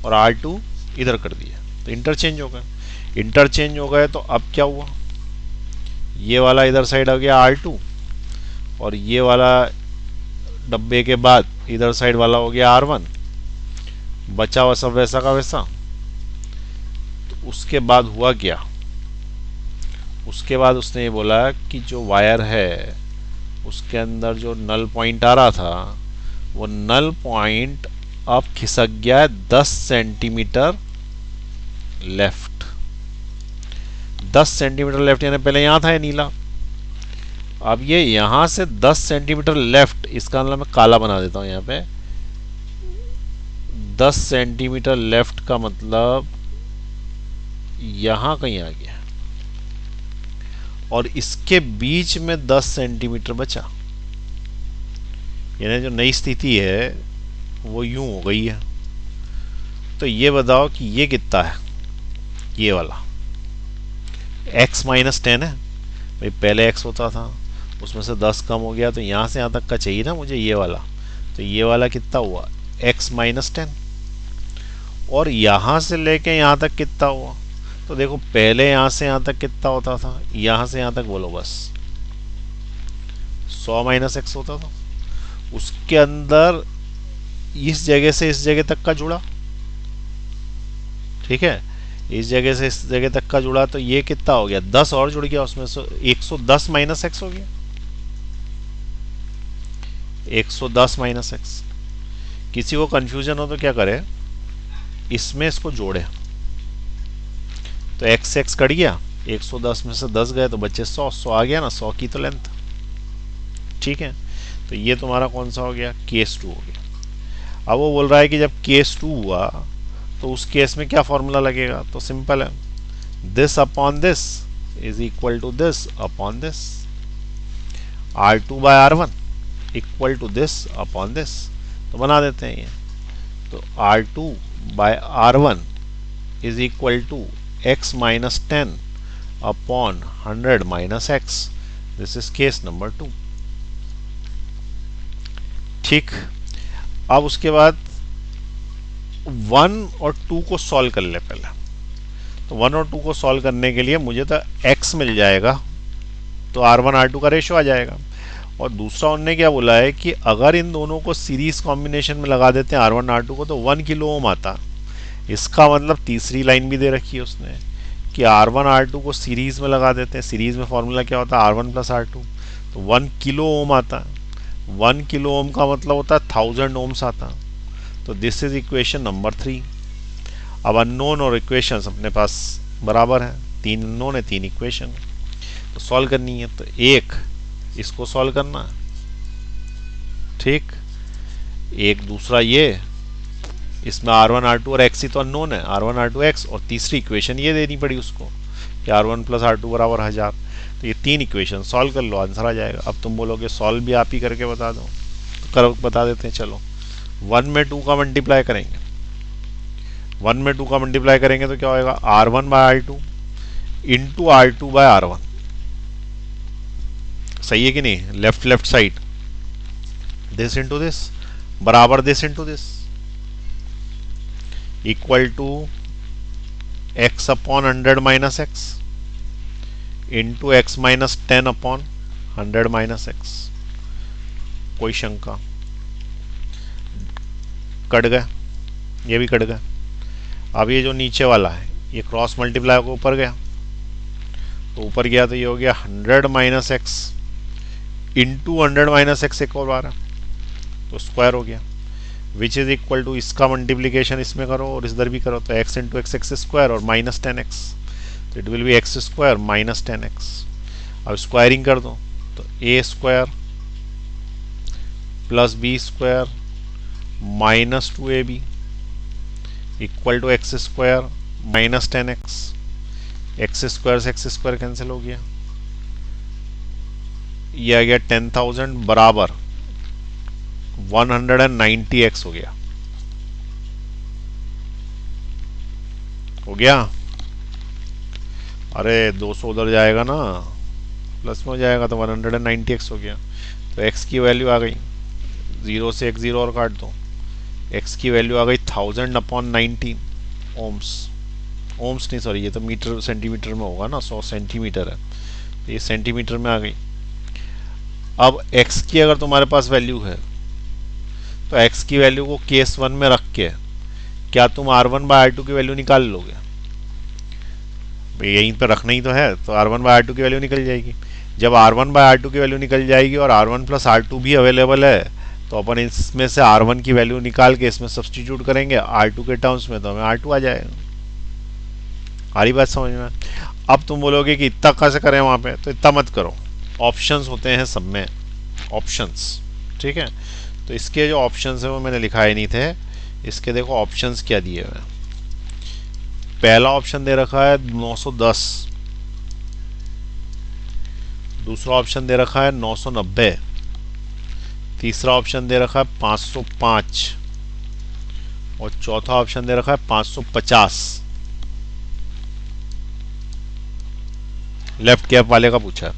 और R2 इधर कर दिया, तो इंटरचेंज हो गए। इंटरचेंज हो गए तो अब क्या हुआ, ये वाला इधर साइड आ गया R2, और ये वाला डब्बे के बाद इधर साइड वाला हो गया R1, बचा हुआ सब वैसा का वैसा। तो उसके बाद हुआ क्या, उसके बाद उसने ये बोला कि जो वायर है उसके अंदर जो नल पॉइंट आ रहा था, वो नल पॉइंट अब खिसक गया है 10 सेंटीमीटर लेफ्ट। 10 सेंटीमीटर लेफ्ट यानी पहले यहां था ये नीला, अब ये यहां से 10 सेंटीमीटर लेफ्ट, इसका मतलब मैं काला बना देता हूं यहां पे। 10 सेंटीमीटर लेफ्ट का मतलब यहां कहीं आ गया, और इसके बीच में 10 सेंटीमीटर बचा, यानी जो नई स्थिति है वो यूं हो गई है। तो ये बताओ कि ये कितना है, ये वाला x माइनस 10 है भाई, पहले x होता था उसमें से 10 कम हो गया, तो यहां से यहां तक का चाहिए ना मुझे ये वाला, तो ये वाला कितना हुआ x माइनस 10, और यहां से लेके यहां तक कितना हुआ, तो देखो पहले यहां से यहां तक कितना होता था, यहां से यहां तक बोलो बस 100 माइनस एक्स होता था, उसके अंदर इस जगह से इस जगह तक का जुड़ा, ठीक है, इस जगह से इस जगह तक का जुड़ा, तो ये कितना हो गया 10 और जुड़ गया उसमें से 110 माइनस एक्स हो गया, 110 माइनस एक्स। किसी को कंफ्यूजन हो तो क्या करे, इसमें इसको जोड़े, तो एक्स एक्स कट गया, 110 में से 10 गए तो बच्चे 100, 100 आ गया ना, 100 की तो लेंथ, ठीक है। तो ये तुम्हारा कौन सा हो गया, केस 2 हो गया। अब वो बोल रहा है कि जब केस 2 हुआ तो उस केस में क्या फॉर्मूला लगेगा, तो सिंपल है, this upon this is equal to this upon this, R2 by R1 equal to this upon this, तो बना देते हैं ये, तो R2 by R1 is equal to x minus 10 upon 100 minus x, this is case number 2, ठीक। अब उसके बाद 1 और 2 को सॉल्व कर ले पहले, तो 1 और 2 को सॉल्व करने के लिए मुझे तो x मिल जाएगा, तो R1 R2 का रेशो आ जाएगा, और दूसरा उन्होंने क्या बोला है कि अगर इन दोनों को सीरीज कॉम्बिनेशन में लगा देते हैं R1 R2 को तो 1 किलो ओम आता। इसका मतलब तीसरी लाइन भी दे रखी है उसने कि R1 R2 को सीरीज में लगा देते हैं, सीरीज में फॉर्मूला क्या होता है R1 प्लस R2, तो 1 किलो ओम आता है, 1 किलो ओम का मतलब होता है 1000 ओम्स आता, तो दिस इज इक्वेशन नंबर 3। अब अननोन और इक्वेशंस अपने पास बराबर है, 3 अननोन है 3 इक्वेशन, तो सॉल्व करनी है, तो एक इसको सॉल्व करना है, ठीक, एक दूसरा ये, इसमें R1 R2 और x ही तो अननोन है, R1 R2 x, और तीसरी इक्वेशन ये देनी पड़ी उसको कि R1 प्लस R2 बराबर 1000, तो ये 3 इक्वेशन सॉल्व कर लो, आंसर आ जाएगा। अब तुम बोलोगे सॉल्व भी आप ही करके बता दो, तो कर बता देते हैं, चलो 1 में 2 का मल्टीप्लाई करेंगे, 1 में 2 का मल्टीप्लाई करेंगे तो क्या होएगा R1 by R2 into R2 by R1, सही है कि नहीं, left left side, this into this बराबर this into this, equal to x upon 100 minus x into x minus 10 upon 100 minus x. कोई शंका, कट गया, ये भी कट गया। अब ये जो नीचे वाला है ये क्रॉस मल्टीप्लाई को ऊपर गया, तो ऊपर गया तो ये हो गया 100 minus x into 100 minus x एक और बार है, तो स्क्वायर हो गया, विच इज इक्वल टू इसका मल्टीप्लीकेशन इसमें करो और इधर भी करो, तो x into x x square और माइनस 10x, तो it will be x square minus 10x। अब स्क्वायरिंग कर दो तो a square plus B square minus 2ab equal to x square minus 10x, x square से एक्स स्क्वायर कैंसिल हो गया, ये आ गया 10,000 बराबर 190x हो गया, हो गया, अरे 200 उधर जाएगा ना, प्लस में हो जाएगा, तो 190x हो गया, तो x की वैल्यू आ गई, 0 से एक 0 और काट दो, x की वैल्यू आ गई 1000 अपॉन 19 ओम्स, ओम्स नहीं सॉरी, ये तो मीटर सेंटीमीटर में होगा ना, 100 सेंटीमीटर है, तो ये सेंटीमीटर में आ गई। अब x की अगर तुम्हारे पास वैल्यू है तो x की वैल्यू को केस 1 में रख के क्या तुम R1 बाय R2 की वैल्यू निकाल लोगे, यहीं पर रखना ही तो है, तो R1 बाय R2 की वैल्यू निकल जाएगी। जब R1 बाय R2 की वैल्यू निकल जाएगी और R1 प्लस R2 भी अवेलेबल है, तो अपन इसमें से R1 की वैल्यू निकाल के इसमें सब्सटीट्यूट करेंगे R2 के टर्म्स में, तो हमें R2 आ जाएगा। आ रही बात समझ में? अब तुम बोलोगे कि इतना कैसे करें वहां पे, तो इतना मत करो, ऑप्शंस होते हैं सब में, ऑप्शंस, ठीक है। तो इसके जो ऑप्शंस है वो मैंने लिखाए नहीं थे, इसके देखो ऑप्शंस क्या दिए हुए हैं। पहला ऑप्शन दे रखा है 910, दूसरा ऑप्शन दे रखा है 990, तीसरा ऑप्शन दे रखा है 505 और चौथा ऑप्शन दे रखा है 550। लेफ्ट कैप वाले का पूछा है।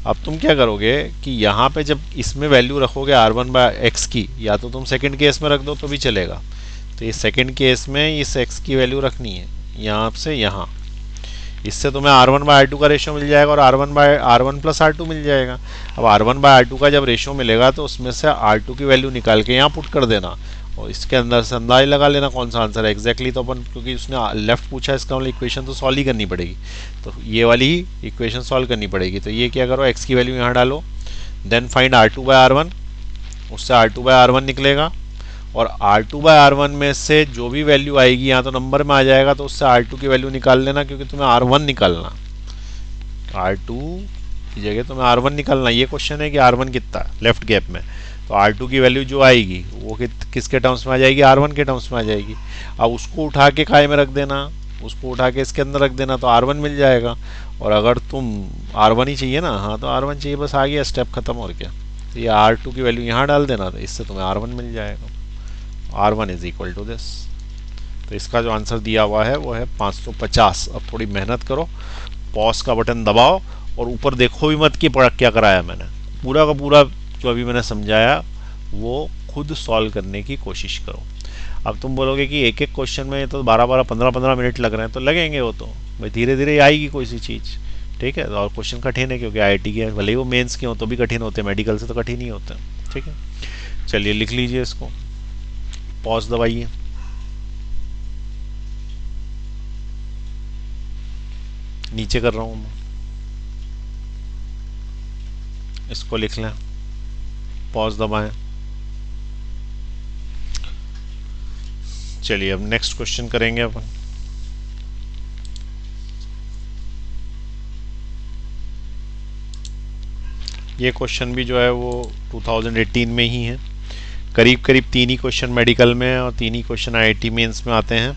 अब तुम क्या करोगे कि यहाँ पे जब इसमें वैल्यू रखोगे R1 बाय एक्स की, या तो तुम सेकंड केस में रख दो तो भी चलेगा। तो ये सेकंड केस में इस एक्स की वैल्यू रखनी है यहाँ से यहाँ, इससे तुम्हें R1 बाय R2 का रेशियो मिल जाएगा और R1 bye R1 plus R2 मिल जाएगा। अब R1 बाय R2 का जब रेशियो मिलेगा तो उसमें से R2 की वैल्यू निकाल के यहाँ पुट कर देना और इसके अंदर से अंदाज लगा लेना कौन सा आंसर है एग्जैक्टली। तो अपन क्योंकि उसने लेफ्ट पूछा है, इसका मतलब इक्वेशन तो सॉल्व ही करनी पड़ेगी, तो ये वाली ही इक्वेशन सॉल्व करनी पड़ेगी। तो ये क्या करो, एक्स की वैल्यू यहाँ डालो, then find R2 by R1, उससे R2 बाय R1 निकलेगा और R2 बाय R1 में से जो भी वैल्यू आएगी यहाँ तो नंबर में आ जाएगा, तो उससे R2 की वैल्यू निकाल लेना, क्योंकि तुम्हें R1 निकालना, R2 की जगह तुम्हें R1 निकालना। ये क्वेश्चन है कि R1 कितना है लेफ्ट गैप में, तो R2 की वैल्यू जो आएगी वो किसके टर्म्स में आ जाएगी, R1 के टर्म्स में आ जाएगी। अब उसको उठा के काय में रख देना, उसको उठा के इसके अंदर रख देना, तो R1 मिल जाएगा। और अगर तुम R1 ही चाहिए ना, हाँ तो R1 चाहिए, बस आ गया, स्टेप खत्म। और क्या, तो ये R2 की वैल्यू यहाँ डाल देना, तो इससे तुम्हें R1 मिल जाएगा। R1 is equal to this. तो इसका जो आंसर दिया हुआ है वो है 550। अब थोड़ी मेहनत करो, पॉज का बटन दबाओ और ऊपर देखो भी मत कि क्या कराया मैंने, पूरा का पूरा जो अभी मैंने समझाया वो खुद सॉल्व करने की कोशिश करो। अब तुम बोलोगे कि एक एक क्वेश्चन में तो 12-12 15-15 मिनट लग रहे हैं, तो लगेंगे वो, तो भाई धीरे धीरे आएगी कोई सी चीज़, ठीक है। और क्वेश्चन कठिन है क्योंकि IIT के भले ही वो मेंस के हो तो भी कठिन होते हैं, मेडिकल से तो कठिन ही होते हैं, ठीक है। चलिए लिख लीजिए इसको, पॉज दबाइए, नीचे कर रहा हूँ मैं, इसको लिख लें, पॉज दबाएं। चलिए अब नेक्स्ट क्वेश्चन करेंगे अपन। ये क्वेश्चन भी जो है वो 2018 में ही है, करीब करीब 3 ही क्वेश्चन मेडिकल में और 3 ही क्वेश्चन IIT मेंस में आते हैं,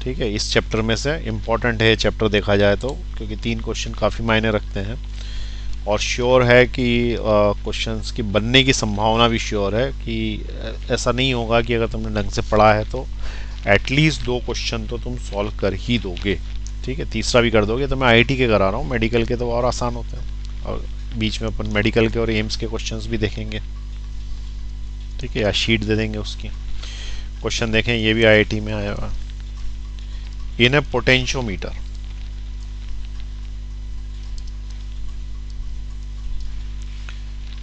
ठीक है। इस चैप्टर में से इम्पॉर्टेंट है ये चैप्टर देखा जाए तो, क्योंकि 3 क्वेश्चन काफ़ी मायने रखते हैं और श्योर है कि क्वेश्चंस की बनने की संभावना भी श्योर है कि ऐसा नहीं होगा कि अगर तुमने ढंग से पढ़ा है तो एटलीस्ट 2 क्वेश्चन तो तुम सॉल्व कर ही दोगे, ठीक है। तीसरा भी कर दोगे। तो मैं IIT के करा रहा हूँ, मेडिकल के तो और आसान होते हैं, और बीच में अपन मेडिकल के और एम्स के क्वेश्चंस भी देखेंगे, ठीक है, या शीट दे देंगे उसकी। क्वेश्चन देखें, ये भी IIT में आया हुआ, इन ए पोटेंशियोमीटर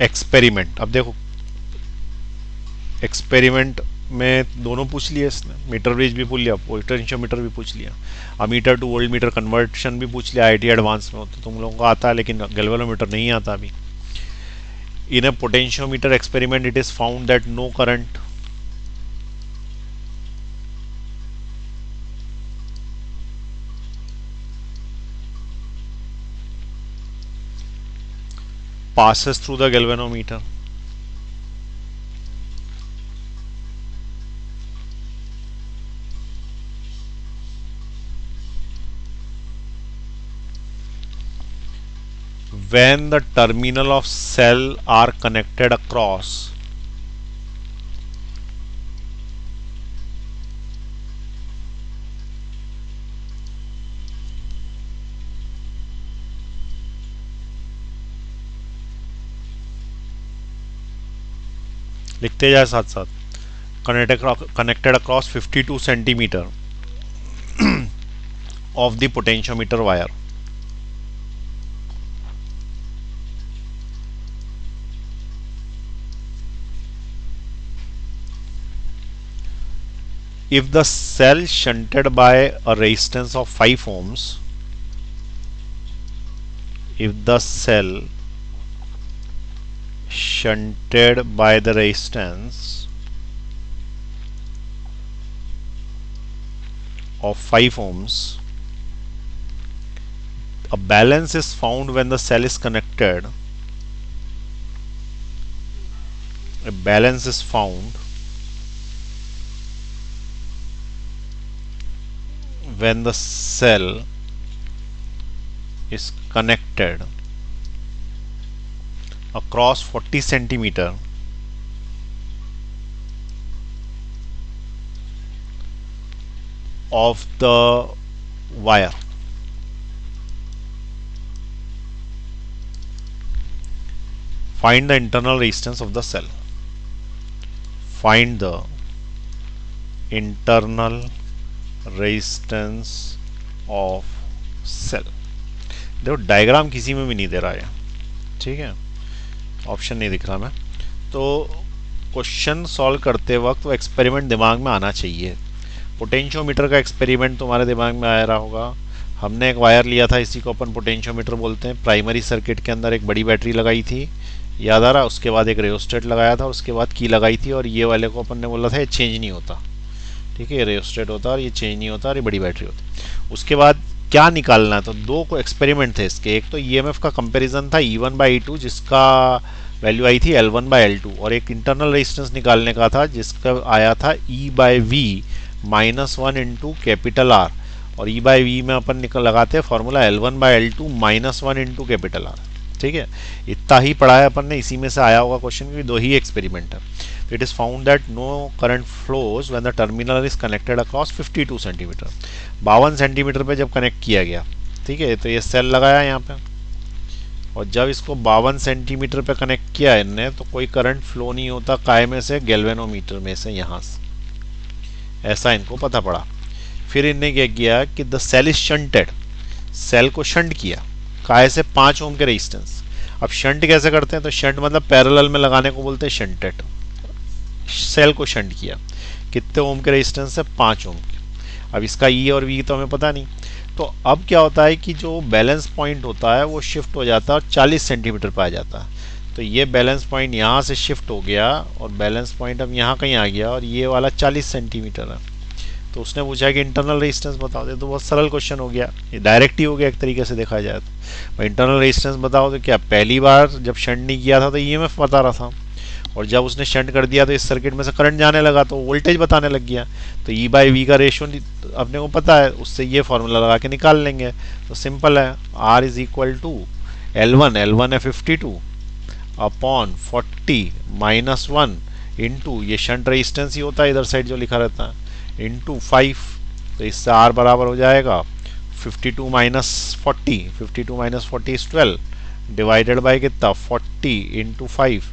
एक्सपेरिमेंट। अब देखो एक्सपेरिमेंट में दोनों पूछ लिया इसने, मीटर ब्रिज भी पूछ लिया, पोटेंशियोमीटर भी पूछ लिया, ammeter two volt meter conversion भी पूछ लिया IIT एडवांस में, तो तुम लोगों को आता है, लेकिन गैल्वेनोमीटर नहीं आता अभी। In a potentiometer experiment it is found that no current passes through the galvanometer. When the terminal of cell are connected across लिखते जाए साथ साथ, connected across 52 centimeter of the potentiometer wire. If the cell shunted by a resistance of 5 ohms, if the cell shunted by the resistance of 5 ohms. A balance is found when the cell is connected. A balance is found when the cell is connected across 40 centimeter of the wire. Find the internal resistance of the cell. Find the internal resistance of cell. देखो डायग्राम किसी में भी नहीं दे रहा है, ठीक है, ऑप्शन नहीं दिख रहा मैं। तो क्वेश्चन सॉल्व करते वक्त वो एक्सपेरिमेंट दिमाग में आना चाहिए। पोटेंशियोमीटर का एक्सपेरिमेंट तुम्हारे दिमाग में आ रहा होगा। हमने एक वायर लिया था, इसी को अपन पोटेंशियोमीटर बोलते हैं। प्राइमरी सर्किट के अंदर एक बड़ी बैटरी लगाई थी, याद आ रहा। उसके बाद एक रेओस्टेट लगाया था, उसके बाद की लगाई थी, और ये वाले को अपन ने बोला था ये चेंज नहीं होता, ठीक है, ये रेओस्टेट होता और ये चेंज नहीं होता और ये बड़ी बैटरी होती। उसके बाद क्या निकालना है, तो दो को एक्सपेरिमेंट थे इसके। एक तो ईएमएफ का कंपैरिजन था E1/E2 जिसका वैल्यू आई थी L1/L2, और एक इंटरनल रेजिस्टेंस निकालने का था जिसका आया था E/V -1 इंटू कैपिटल R, और E/V में अपन निकल लगाते हैं formula L1/L2 -1 into capital R, ठीक है। इतना ही पढ़ा है अपन ने, इसी में से आया होगा क्वेश्चन, क्योंकि दो ही एक्सपेरिमेंट है। तो it is found that no current flows when the terminal is connected across 52 centimetre. 52 centimetre पे जब कनेक्ट किया गया, ठीक है, तो ये सेल लगाया यहाँ पे, और जब इसको 52 सेंटीमीटर पे कनेक्ट किया इनने, तो कोई करंट फ्लो नहीं होता काय में से, गैल्वेनोमीटर में से, यहाँ से। ऐसा इनको पता पड़ा। फिर इनने क्या किया कि the cell is shunted, cell को शंट किया, काय से 5 ओम के रेजिस्टेंस। अब शंट कैसे करते हैं, तो शंट मतलब पैरेलल में लगाने को बोलते हैं शंटेड। सेल को शंट किया कितने ओम के रेजिस्टेंस से, 5 ओम के। अब इसका ई और वी तो हमें पता नहीं। तो अब क्या होता है कि जो बैलेंस पॉइंट होता है वो शिफ्ट हो जाता है और 40 सेंटीमीटर पर आ जाता है। तो ये बैलेंस पॉइंट यहाँ से शिफ्ट हो गया और बैलेंस पॉइंट अब यहाँ कहीं आ गया, और ये वाला 40 सेंटीमीटर है। तो उसने पूछा कि इंटरनल रेजिस्टेंस बताओ दे, तो बहुत सरल क्वेश्चन हो गया, ये डायरेक्ट ही हो गया एक तरीके से देखा जाए तो। इंटरनल रेजिस्टेंस बताओ तो क्या, पहली बार जब शंट नहीं किया था तो ईएमएफ बता रहा था, और जब उसने शंट कर दिया तो इस सर्किट में से करंट जाने लगा तो वोल्टेज बताने लग गया। तो E/V का रेशियो अपने को पता है, उससे ये फॉर्मूला लगा के निकाल लेंगे। तो सिंपल है, R is equal to L1 है 52 अपॉन 40 -1 इंटू ये शंट रेजिस्टेंस ही होता है इधर साइड जो लिखा रहता है, इंटू 5। तो इससे R बराबर हो जाएगा 52 - 40, 52 - 40 इज 12 डिवाइडेड बाई कितना 40 इंटू 5,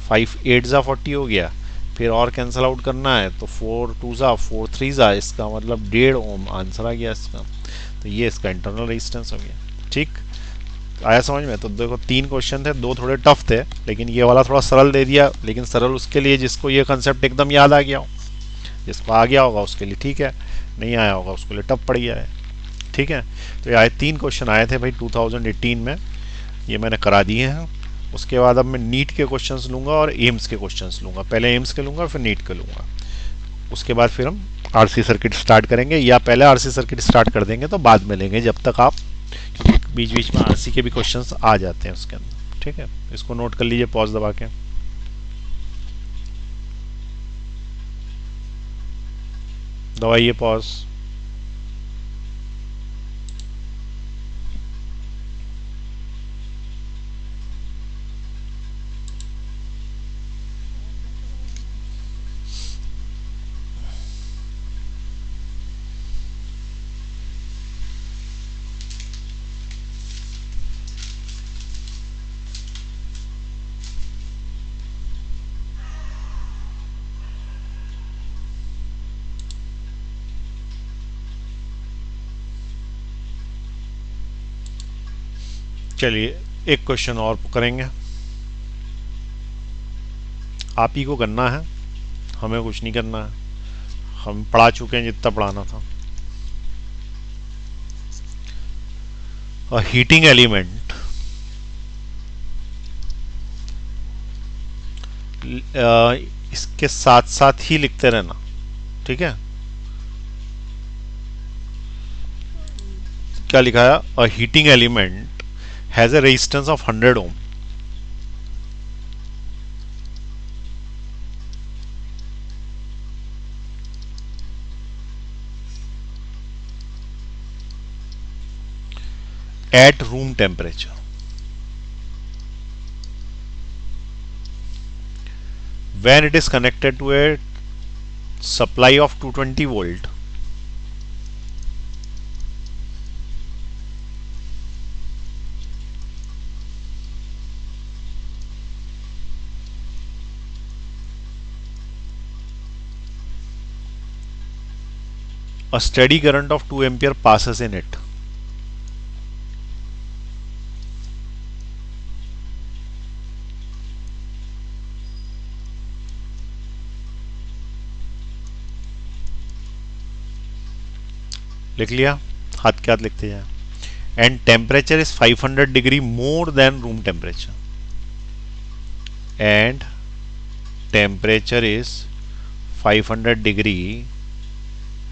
5 8 ज़ा 40 हो गया। फिर और कैंसिल आउट करना है तो 4 2 ज़ा 4 3 ज़ा, इसका मतलब 1.5 ओम आंसर आ गया इसका। तो ये इसका इंटरनल रेजिस्टेंस हो गया। ठीक आया समझ में। तो देखो 3 क्वेश्चन थे, 2 थोड़े टफ थे, लेकिन ये वाला थोड़ा सरल दे दिया। लेकिन सरल उसके लिए जिसको ये कंसेप्ट एकदम याद आ गया हो, जिसको आ गया होगा उसके लिए ठीक है, नहीं आया होगा उसके लिए टफ पड़ गया है। ठीक है, तो ये आए 3 क्वेश्चन आए थे भाई 2018 में, ये मैंने करा दिए हैं। उसके बाद अब मैं नीट के क्वेश्चंस लूँगा और एम्स के क्वेश्चंस लूँगा। पहले एम्स के लूँगा फिर नीट के लूँगा। उसके बाद फिर हम आरसी सर्किट स्टार्ट करेंगे, या पहले आरसी सर्किट स्टार्ट कर देंगे तो बाद में लेंगे जब तक आप, क्योंकि बीच बीच में आरसी के भी क्वेश्चंस आ जाते हैं उसके अंदर। ठीक है, इसको नोट कर लीजिए पॉज दबा के। दबाइए पॉज। चलिए एक क्वेश्चन और करेंगे, आप ही को करना है, हमें कुछ नहीं करना है, हम पढ़ा चुके हैं जितना पढ़ाना था। A heating element इसके साथ साथ ही लिखते रहना, ठीक है। क्या लिखा है? A heating element has a resistance of 100 ohm. at room temperature. When it is connected to a supply of 220 volt, a steady current of 2 ampere passes in it. लिख लिया, हाथ के हाथ लिखते जाए। And temperature is 500 degree more than room temperature, and temperature is 500 degree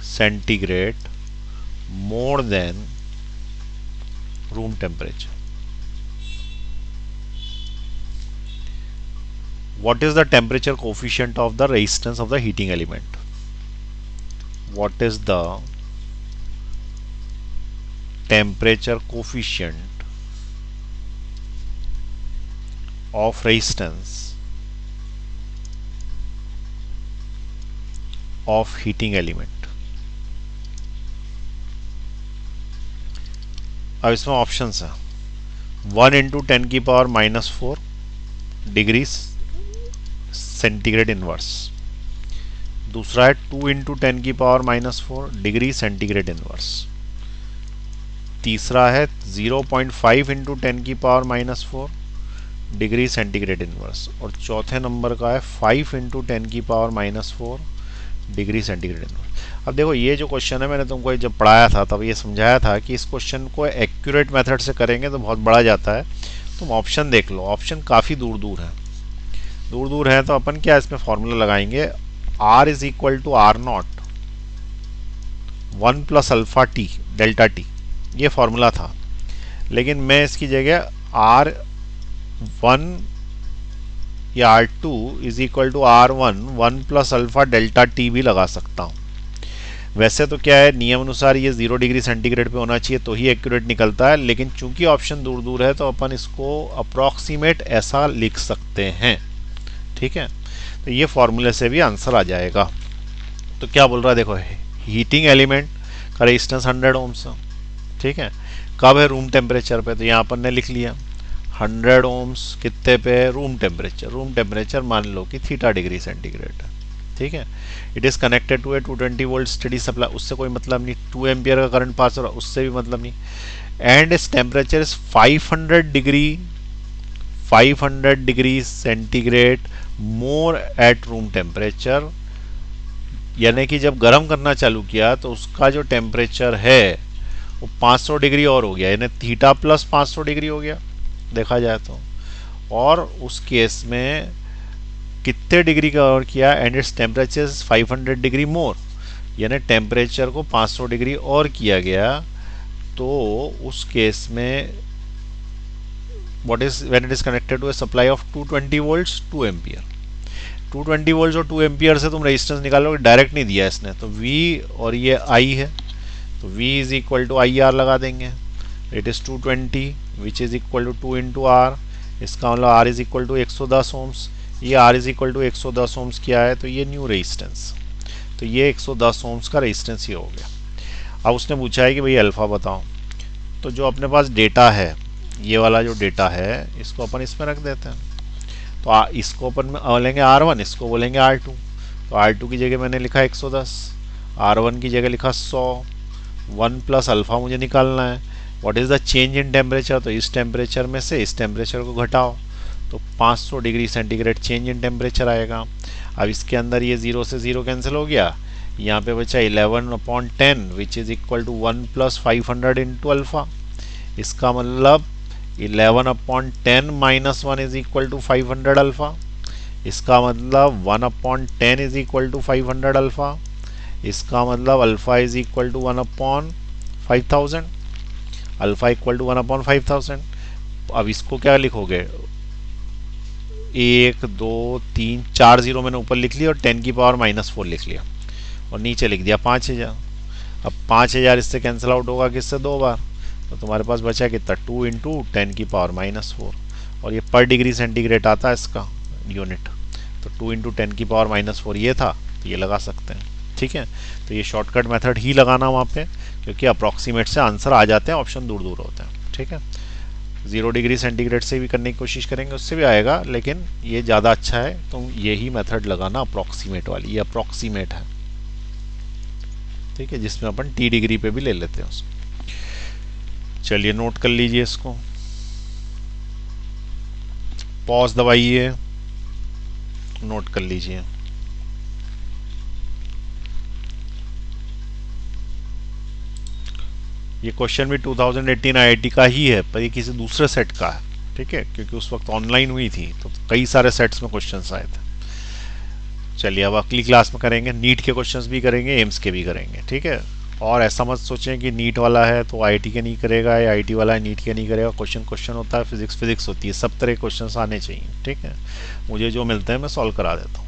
centigrade more than room temperature. What is the temperature coefficient of the resistance of the heating element? What is the temperature coefficient of resistance of heating element? अब इसमें ऑप्शंस है 1 इंटू 10 की पावर -4 डिग्री सेंटीग्रेड इनवर्स, दूसरा है 2 इंटू 10 की पावर -4 डिग्री सेंटीग्रेड इनवर्स, तीसरा है 0.5 इंटू 10 की पावर -4 डिग्री सेंटीग्रेड इनवर्स, और चौथे नंबर का है 5 इंटू 10 की पावर -4 डिग्री सेंटीग्रेड इनवर्स। अब देखो ये जो क्वेश्चन है, मैंने तुमको जब पढ़ाया था तब ये समझाया था कि इस क्वेश्चन को एक्यूरेट मेथड से करेंगे तो बहुत बड़ा जाता है। तुम ऑप्शन देख लो, ऑप्शन काफ़ी दूर दूर है, तो अपन क्या इसमें फॉर्मूला लगाएंगे, R is equal to R naught 1 plus alpha T delta T, ये फॉर्मूला था। लेकिन मैं इसकी जगह R1 या R2 is equal to R1 1 plus alpha delta T भी लगा सकता हूँ। वैसे तो क्या है, नियम अनुसार ये 0 डिग्री सेंटीग्रेड पे होना चाहिए तो ही एक्यूरेट निकलता है, लेकिन चूंकि ऑप्शन दूर दूर है तो अपन इसको अप्रॉक्सीमेट ऐसा लिख सकते हैं, ठीक है। तो ये फॉर्मूले से भी आंसर आ जाएगा। तो क्या बोल रहा है, देखो हीटिंग एलिमेंट का रेजिस्टेंस 100 ओम्स, ठीक है। कब है? रूम टेम्परेचर पे, तो यहाँ अपन ने लिख लिया 100 ओम्स कितने पे? रूम टेम्परेचर मान लो कि थीटा डिग्री सेंटीग्रेड है, ठीक है। It is connected to a 220 volt steady supply, उससे कोई मतलब नहीं। 2 एम्पियर का करंट पास हो रहा, उससे भी मतलब नहीं। एंड इस temperature is 500 degree centigrade more at room temperature, यानी कि जब गर्म करना चालू किया तो उसका जो टेम्परेचर है वो 500 डिग्री और हो गया, यानी थीटा प्लस 500 डिग्री हो गया देखा जाए तो। और उस केस में कितने डिग्री का और किया? एंड इट्स टेम्परेचर 500 डिग्री मोर, यानी टेम्परेचर को 500 डिग्री और किया गया। तो उस केस में what is when it is connected to a supply of 220 volts 2 ampere. 220 volts और 2 एम्पियर से तुम रेजिस्टेंस निकालोगे, डायरेक्ट नहीं दिया इसने, तो V और ये I है, तो V is equal to IR लगा देंगे। It is 220 which is equal to 2 into R, इसका मतलब R is equal to 110 ohms. ये R is equal to 110 ohms क्या है? तो ये न्यू रेजिस्टेंस, तो ये 110 ओम्स का रेजिस्टेंस ये हो गया। अब उसने पूछा है कि भाई अल्फा बताओ, तो जो अपने पास डेटा है, ये वाला जो डेटा है इसको अपन इसमें रख देते हैं। तो इसको अपन बोलेंगे R1, इसको बोलेंगे R2। तो R2 की जगह मैंने लिखा 110, R1 की जगह लिखा 100, 1 प्लस अल्फा मुझे निकालना है। What is the change in temperature? तो इस टेम्परेचर में से इस टेम्परेचर को घटाओ तो 500 degree centigrade change in temperature आएगा। अब इसके अंदर ये 0 से 0 कैंसिल हो गया, यहाँ पे बचा 11/10 which is equal to 1 plus 500 into alpha. इसका मतलब 11/10 minus 1 is equal to 500 alpha. इसका मतलब 1/10 इज इक्वल टू 500 अल्फ़ा, इसका मतलब alpha is equal to 1/5000, alpha equal to 1/5000। अब इसको क्या लिखोगे, 1 2 3 4 जीरो मैंने ऊपर लिख लिया और 10⁻⁻4 लिख लिया और नीचे लिख दिया 5000। अब 5000 इससे कैंसिल आउट होगा किससे, 2 बार, तो तुम्हारे पास बचा कितना, 2 × 10⁻⁴, और ये पर डिग्री सेंटीग्रेड आता है इसका यूनिट, तो 2 × 10⁻⁴ ये था, तो ये लगा सकते हैं। ठीक है, तो ये शॉर्टकट मेथड ही लगाना वहाँ पे, क्योंकि अप्रॉक्सीमेट से आंसर आ जाते हैं, ऑप्शन दूर दूर होते हैं। ठीक है, 0 डिग्री सेंटीग्रेड से भी करने की कोशिश करेंगे, उससे भी आएगा, लेकिन ये ज़्यादा अच्छा है, तो यही मेथड लगाना अप्रॉक्सीमेट वाली, ये अप्रॉक्सीमेट है। ठीक है, जिसमें अपन टी डिग्री पे भी ले लेते हैं उसको। चलिए नोट कर लीजिए इसको, पॉज दबाइए, नोट कर लीजिए। ये क्वेश्चन भी 2018 आईआईटी का ही है, पर ये किसी दूसरे सेट का है। ठीक है, क्योंकि उस वक्त ऑनलाइन हुई थी तो कई सारे सेट्स में क्वेश्चंस आए थे। चलिए अब अगली क्लास में करेंगे, नीट के क्वेश्चंस भी करेंगे, एम्स के भी करेंगे। ठीक है, और ऐसा मत सोचें कि नीट वाला है तो आईआईटी के नहीं करेगा, या आईआईटी वाला है नीट के नहीं करेगा। क्वेश्चन क्वेश्चन होता है, फिजिक्स फिजिक्स होती है, सब तरह के क्वेश्चंस आने चाहिए। ठीक है, मुझे जो मिलते हैं मैं सॉल्व करा देता हूँ।